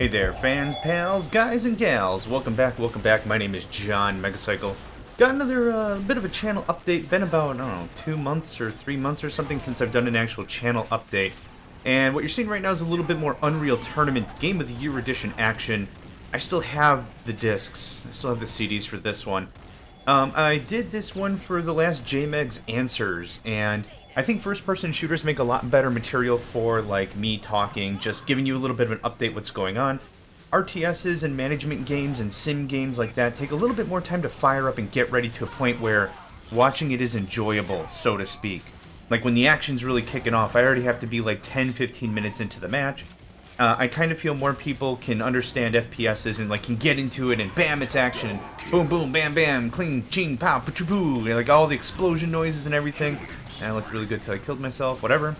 Hey there, fans, pals, guys, and gals. Welcome back, welcome back. My name is John Megacycle. Got another bit of a channel update. Been about, I don't know, 2 months or 3 months or something since I've done an actual channel update. And what you're seeing right now is a little bit more Unreal Tournament Game of the Year Edition action. I still have the discs. I still have the CDs for this one. I did this one for the last JMEG's Answers, and I think first-person shooters make a lot better material for, like, me talking, just giving you a little bit of an update what's going on. RTSs and management games and sim games like that take a little bit more time to fire up and get ready to a point where watching it is enjoyable, so to speak. Like, when the action's really kicking off, I already have to be, like, 10-15 minutes into the match. I kind of feel more people can understand FPSs and, like, can get into it, and bam, it's action. Boom, boom, bam, bam, cling, ching, pow, poo, like, all the explosion noises and everything. And I looked really good till I killed myself, whatever.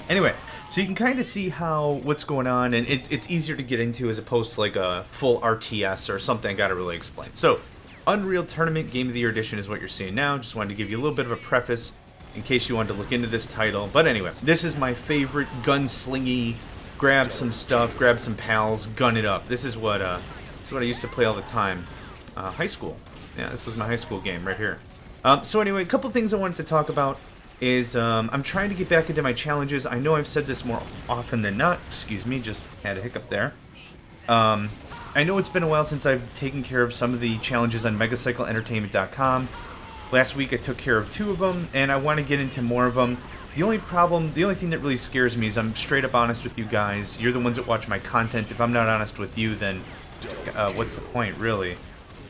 Anyway, so you can kind of see what's going on, and it's easier to get into as opposed to like a full RTS or something I gotta really explain. So, Unreal Tournament Game of the Year Edition is what you're seeing now. Just wanted to give you a little bit of a preface in case you wanted to look into this title. But anyway, this is my favorite gunslingy, grab some stuff, grab some pals, gun it up. This is what I used to play all the time. High school. Yeah, this was my high school game right here. So anyway, a couple things I wanted to talk about is I'm trying to get back into my challenges. I know I've said this more often than not. Excuse me, just had a hiccup there. I know it's been a while since I've taken care of some of the challenges on MegacycleEntertainment.com. Last week I took care of 2 of them, and I want to get into more of them. The only thing that really scares me is I'm straight up honest with you guys. You're the ones that watch my content. If I'm not honest with you, then what's the point, really?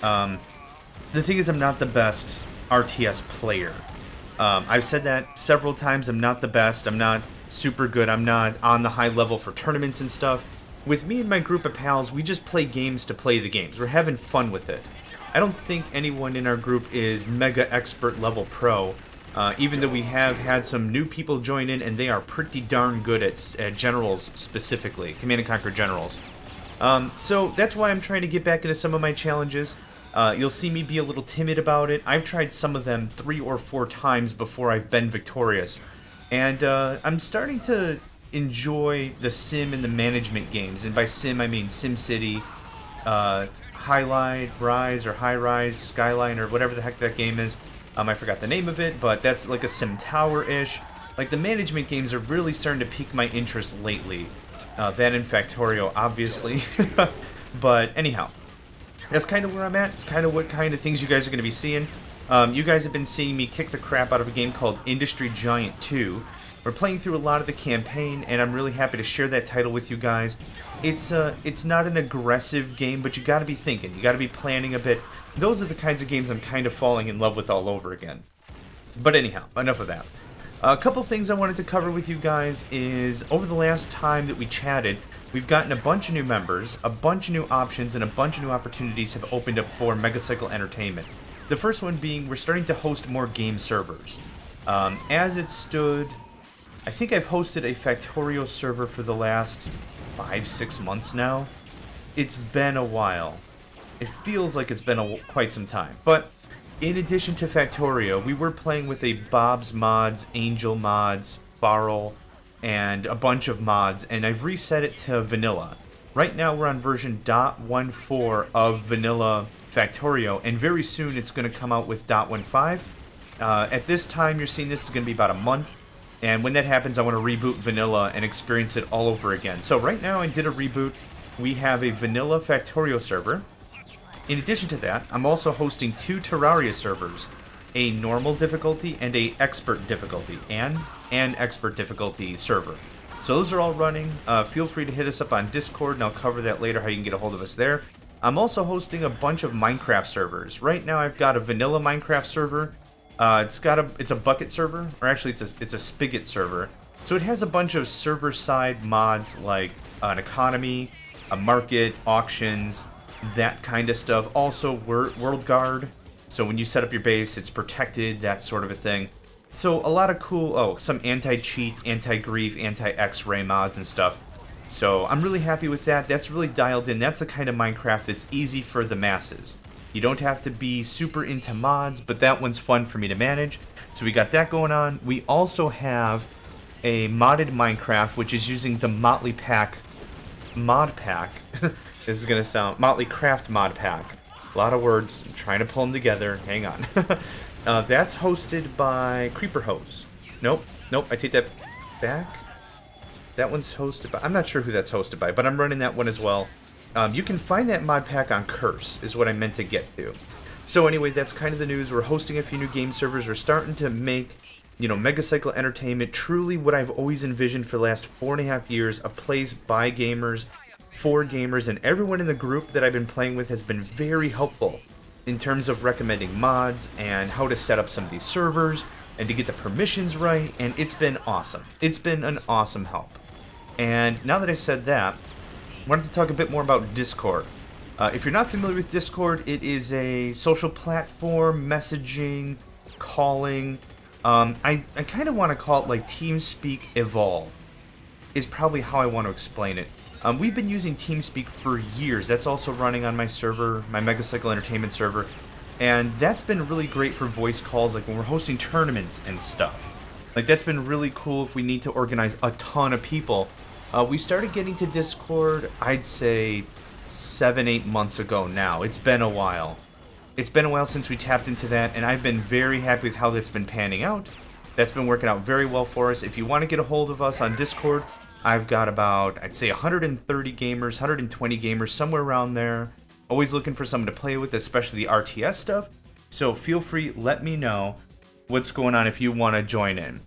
The thing is, I'm not the best RTS player. I've said that several times. I'm not the best. I'm not super good. I'm not on the high level for tournaments and stuff. With me and my group of pals, we just play games to play the games. We're having fun with it. I don't think anyone in our group is mega expert level pro, even though we have had some new people join in, and they are pretty darn good at generals specifically, Command & Conquer generals. So that's why I'm trying to get back into some of my challenges. You'll see me be a little timid about it. I've tried some of them 3 or 4 times before I've been victorious. And I'm starting to enjoy the sim and the management games. And by sim, I mean SimCity, Highlight, Rise, or High Rise, Skyline, or whatever the heck that game is. I forgot the name of it, but that's like a sim tower-ish. Like, the management games are really starting to pique my interest lately. That and Factorio, obviously. But anyhow. That's kind of where I'm at. It's kind of what kind of things you guys are going to be seeing. You guys have been seeing me kick the crap out of a game called Industry Giant 2. We're playing through a lot of the campaign, and I'm really happy to share that title with you guys. It's not an aggressive game, but you got to be thinking. You got to be planning a bit. Those are the kinds of games I'm kind of falling in love with all over again. But anyhow, enough of that. A couple things I wanted to cover with you guys is, over the last time that we chatted, we've gotten a bunch of new members, a bunch of new options, and a bunch of new opportunities have opened up for Megacycle Entertainment. The first one being, we're starting to host more game servers. As it stood, I think I've hosted a Factorio server for the last 5-6 months now. It's been a while. It feels like it's been quite some time. But in addition to Factorio, we were playing with a Bob's Mods, Angel Mods, Farrell, and a bunch of mods, and I've reset it to vanilla. Right now we're on version .14 of vanilla Factorio, and very soon it's going to come out with .15. At this time you're seeing this is going to be about a month, and when that happens I want to reboot vanilla and experience it all over again. So right now I did a reboot. We have a vanilla Factorio server. In addition to that, I'm also hosting 2 Terraria servers, a normal difficulty and a expert difficulty, and an expert difficulty server. So those are all running. Feel free to hit us up on Discord, and I'll cover that later, how you can get a hold of us there. I'm also hosting a bunch of Minecraft servers. Right now I've got a vanilla Minecraft server. It's a bucket server, or actually it's a spigot server. So it has a bunch of server-side mods like an economy, a market, auctions, that kind of stuff. Also World Guard. So when you set up your base, it's protected, that sort of a thing. So a lot of cool, some anti-cheat, anti-grief, anti-X-ray mods and stuff. So I'm really happy with that. That's really dialed in. That's the kind of Minecraft that's easy for the masses. You don't have to be super into mods, but that one's fun for me to manage. So we got that going on. We also have a modded Minecraft, which is using the Motley Pack mod pack This is gonna sound Motley Craft mod pack. A lot of words. I'm trying to pull them together. Hang on. That's hosted by Creeper Host. Nope. I take that back. That one's hosted by... I'm not sure who that's hosted by, but I'm running that one as well. You can find that mod pack on Curse, is what I meant to get to. So anyway, that's kind of the news. We're hosting a few new game servers. We're starting to make, you know, Megacycle Entertainment truly what I've always envisioned for the last 4.5 years, a place by gamers, for gamers, and everyone in the group that I've been playing with has been very helpful in terms of recommending mods and how to set up some of these servers and to get the permissions right, and it's been awesome. It's been an awesome help. And now that I said that, I wanted to talk a bit more about Discord. If you're not familiar with Discord, it is a social platform, messaging, calling. I kind of want to call it like TeamSpeak Evolve, is probably how I want to explain it. We've been using TeamSpeak for years. That's also running on my server, my Megacycle Entertainment server. And that's been really great for voice calls, like when we're hosting tournaments and stuff. Like, that's been really cool if we need to organize a ton of people. We started getting to Discord, I'd say, 7-8 months ago now. It's been a while. It's been a while since we tapped into that, and I've been very happy with how that's been panning out. That's been working out very well for us. If you want to get a hold of us on Discord, I've got about, I'd say, 130 gamers, 120 gamers, somewhere around there. Always looking for someone to play with, especially the RTS stuff. So feel free, let me know what's going on if you want to join in.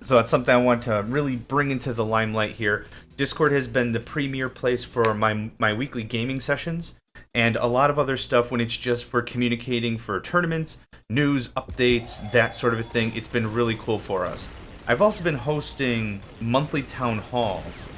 So that's something I want to really bring into the limelight here. Discord has been the premier place for my weekly gaming sessions and a lot of other stuff when it's just for communicating for tournaments, news, updates, that sort of a thing. It's been really cool for us. I've also been hosting monthly town halls.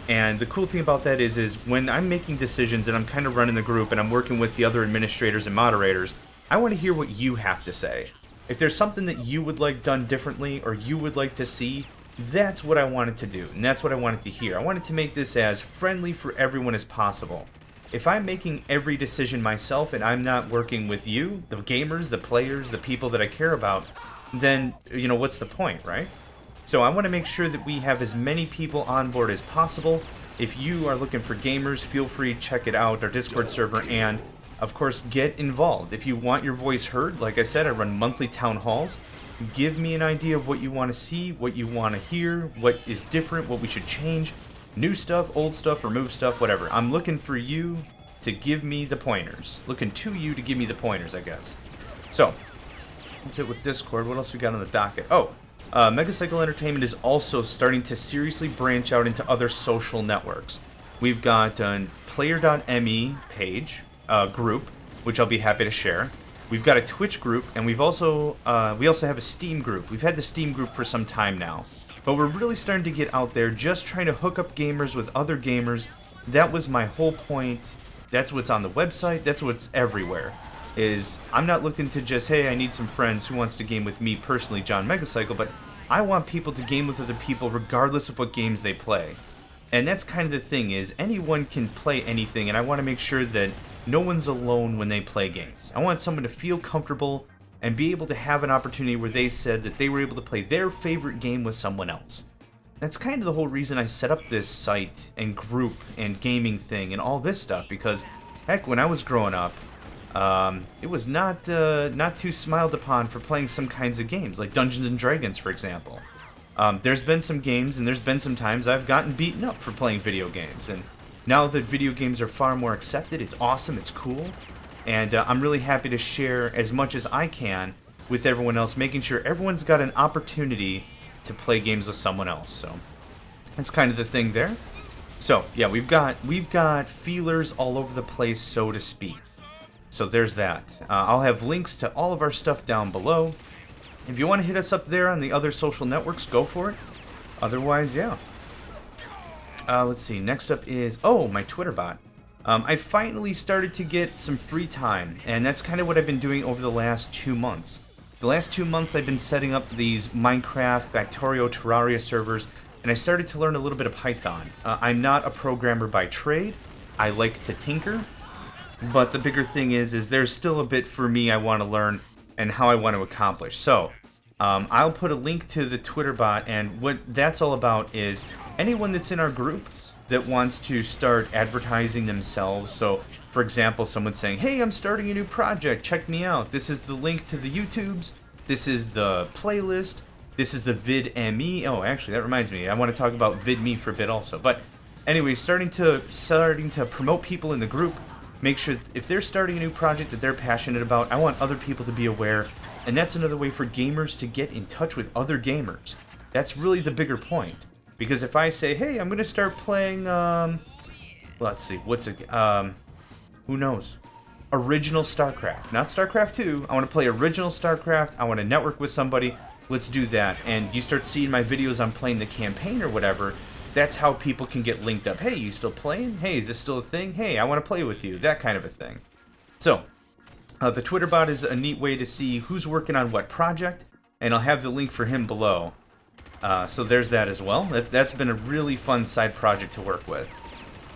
And the cool thing about that is when I'm making decisions and I'm kind of running the group and I'm working with the other administrators and moderators, I want to hear what you have to say. If there's something that you would like done differently or you would like to see, that's what I wanted to do, and that's what I wanted to hear. I wanted to make this as friendly for everyone as possible. If I'm making every decision myself and I'm not working with you, the gamers, the players, the people that I care about, then, you know, what's the point, right? So I want to make sure that we have as many people on board as possible. If you are looking for gamers, feel free to check it out, our Discord server, and of course get involved. If you want your voice heard, like I said, I run monthly town halls. Give me an idea of what you want to see, what you want to hear, what is different, what we should change. New stuff, old stuff, remove stuff, whatever. I'm looking for you to give me the pointers. Looking to you to give me the pointers, I guess. So, that's it with Discord. What else we got on the docket? Oh, Megacycle Entertainment is also starting to seriously branch out into other social networks. We've got a player.me page, group, which I'll be happy to share. We've got a Twitch group, and we also have a Steam group. We've had the Steam group for some time now, but we're really starting to get out there, just trying to hook up gamers with other gamers. That was my whole point. That's what's on the website. That's what's everywhere. Is I'm not looking to just, hey, I need some friends who wants to game with me personally, John Megacycle, but I want people to game with other people regardless of what games they play. And that's kind of the thing, is anyone can play anything, and I want to make sure that no one's alone when they play games. I want someone to feel comfortable and be able to have an opportunity where they said that they were able to play their favorite game with someone else. That's kind of the whole reason I set up this site and group and gaming thing and all this stuff, because heck, when I was growing up, it was not too smiled upon for playing some kinds of games, like Dungeons and Dragons, for example. There's been some games, and there's been some times I've gotten beaten up for playing video games, and now that video games are far more accepted, it's awesome, it's cool, and I'm really happy to share as much as I can with everyone else, making sure everyone's got an opportunity to play games with someone else. So that's kind of the thing there. So yeah, we've got feelers all over the place, so to speak. So there's that. I'll have links to all of our stuff down below. If you want to hit us up there on the other social networks, go for it. Otherwise, yeah. Let's see. Next up is, my Twitter bot. I finally started to get some free time, and that's kind of what I've been doing over the last 2 months. The last 2 months I've been setting up these Minecraft, Factorio, Terraria servers, and I started to learn a little bit of Python. I'm not a programmer by trade. I like to tinker, but the bigger thing is there's still a bit for me I want to learn and how I want to accomplish. So, I'll put a link to the Twitter bot, and what that's all about is anyone that's in our group, that wants to start advertising themselves. So, for example, someone saying, hey, I'm starting a new project, check me out. This is the link to the YouTubes. This is the playlist. This is the VidMe. Oh, actually, that reminds me. I want to talk about VidMe for a bit also. But anyway, starting to promote people in the group. Make sure if they're starting a new project that they're passionate about, I want other people to be aware. And that's another way for gamers to get in touch with other gamers. That's really the bigger point. Because if I say, hey, I'm going to start playing, let's see, who knows? Original StarCraft. Not StarCraft 2. I want to play original StarCraft. I want to network with somebody. Let's do that. And you start seeing my videos on playing the campaign or whatever. That's how people can get linked up. Hey, you still playing? Hey, is this still a thing? Hey, I want to play with you. That kind of a thing. So, the Twitter bot is a neat way to see who's working on what project. And I'll have the link for him below. So there's that as well. That's been a really fun side project to work with.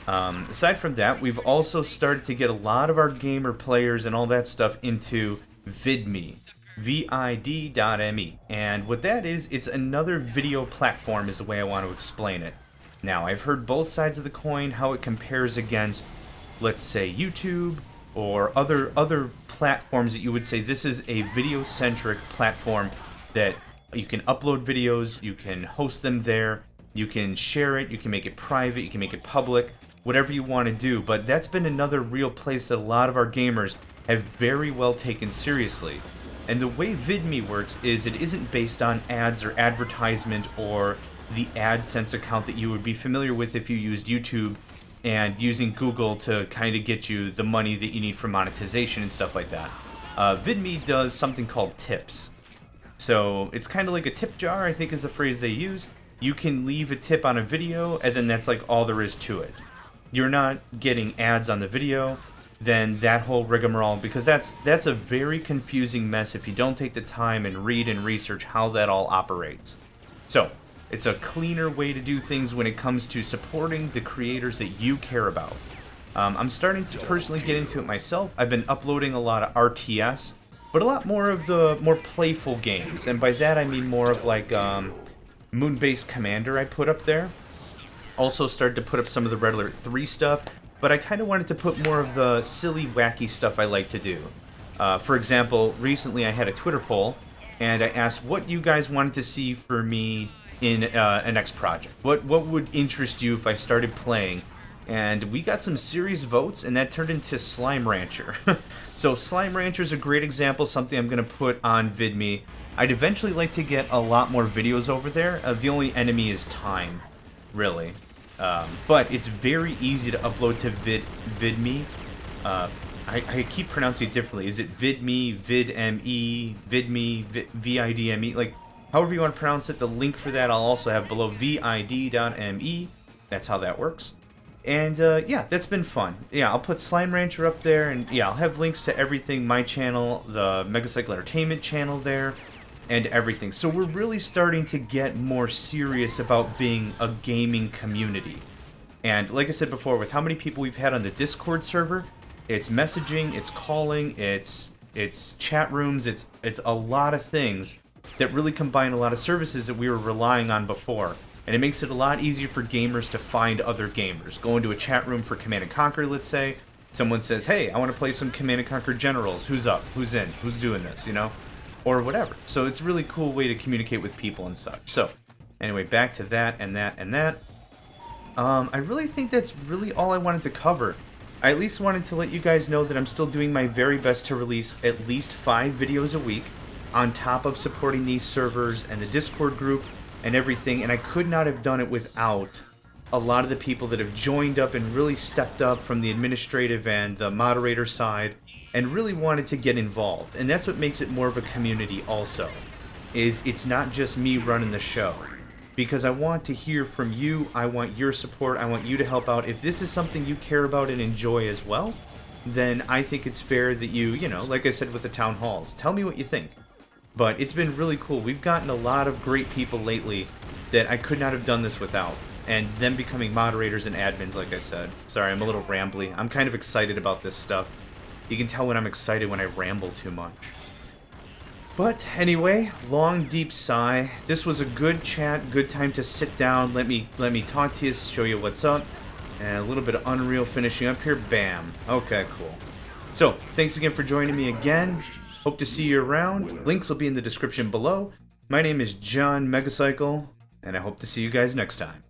Aside from that, we've also started to get a lot of our gamer players and all that stuff into VidMe. VID.me. And what that is, it's another video platform is the way I want to explain it. Now, I've heard both sides of the coin, how it compares against, let's say, YouTube or other platforms that you would say this is a video-centric platform that you can upload videos, you can host them there, you can share it, you can make it private, you can make it public, whatever you want to do. But that's been another real place that a lot of our gamers have very well taken seriously. And the way VidMe works is it isn't based on ads or advertisement or the AdSense account that you would be familiar with if you used YouTube and using Google to kind of get you the money that you need for monetization and stuff like that. VidMe does something called tips. So it's kind of like a tip jar, I think is the phrase they use. You can leave a tip on a video, and then that's like all there is to it. You're not getting ads on the video, then that whole rigmarole, because that's a very confusing mess if you don't take the time and read and research how that all operates. So, it's a cleaner way to do things when it comes to supporting the creators that you care about. I'm starting to personally get into it myself. I've been uploading a lot of RTS, but a lot more of the more playful games, and by that I mean more of like Moon-Based Commander I put up there. Also started to put up some of the Red Alert 3 stuff, but I kind of wanted to put more of the silly, wacky stuff I like to do. For example, recently I had a Twitter poll, and I asked what you guys wanted to see for me in an next project. What would interest you if I started playing? And we got some serious votes, and that turned into Slime Rancher. So Slime Rancher is a great example, something I'm going to put on VidMe. I'd eventually like to get a lot more videos over there. The only enemy is time, really. But it's very easy to upload to VidMe. I keep pronouncing it differently. Is it VidMe, VidMe, VidMe, VIDME? Like, however you want to pronounce it, the link for that I'll also have below, vid.me. That's how that works. And, yeah, that's been fun. Yeah, I'll put Slime Rancher up there, and, yeah, I'll have links to everything, my channel, the Megacycle Entertainment channel there, and everything. So we're really starting to get more serious about being a gaming community. And, like I said before, with how many people we've had on the Discord server, it's messaging, it's calling, it's chat rooms, it's a lot of things that really combine a lot of services that we were relying on before. And it makes it a lot easier for gamers to find other gamers. Go into a chat room for Command & Conquer, let's say. Someone says, hey, I want to play some Command & Conquer Generals. Who's up? Who's in? Who's doing this, you know? Or whatever. So it's a really cool way to communicate with people and such. So, anyway, back to that and that and that. I really think that's really all I wanted to cover. I at least wanted to let you guys know that I'm still doing my very best to release at least 5 videos a week on top of supporting these servers and the Discord group and everything, and I could not have done it without a lot of the people that have joined up and really stepped up from the administrative and the moderator side and really wanted to get involved. And that's what makes it more of a community also, is it's not just me running the show. Because I want to hear from you, I want your support, I want you to help out. If this is something you care about and enjoy as well, then I think it's fair that you know, like I said with the town halls, tell me what you think. But it's been really cool. We've gotten a lot of great people lately that I could not have done this without. And them becoming moderators and admins, like I said. Sorry, I'm a little rambly. I'm kind of excited about this stuff. You can tell when I'm excited when I ramble too much. But anyway, long deep sigh. This was a good chat, good time to sit down. Let me talk to you, show you what's up. And a little bit of Unreal finishing up here. Bam. Okay, cool. So, thanks again for joining me again. Hope to see you around. Links will be in the description below. My name is John Megacycle, and I hope to see you guys next time.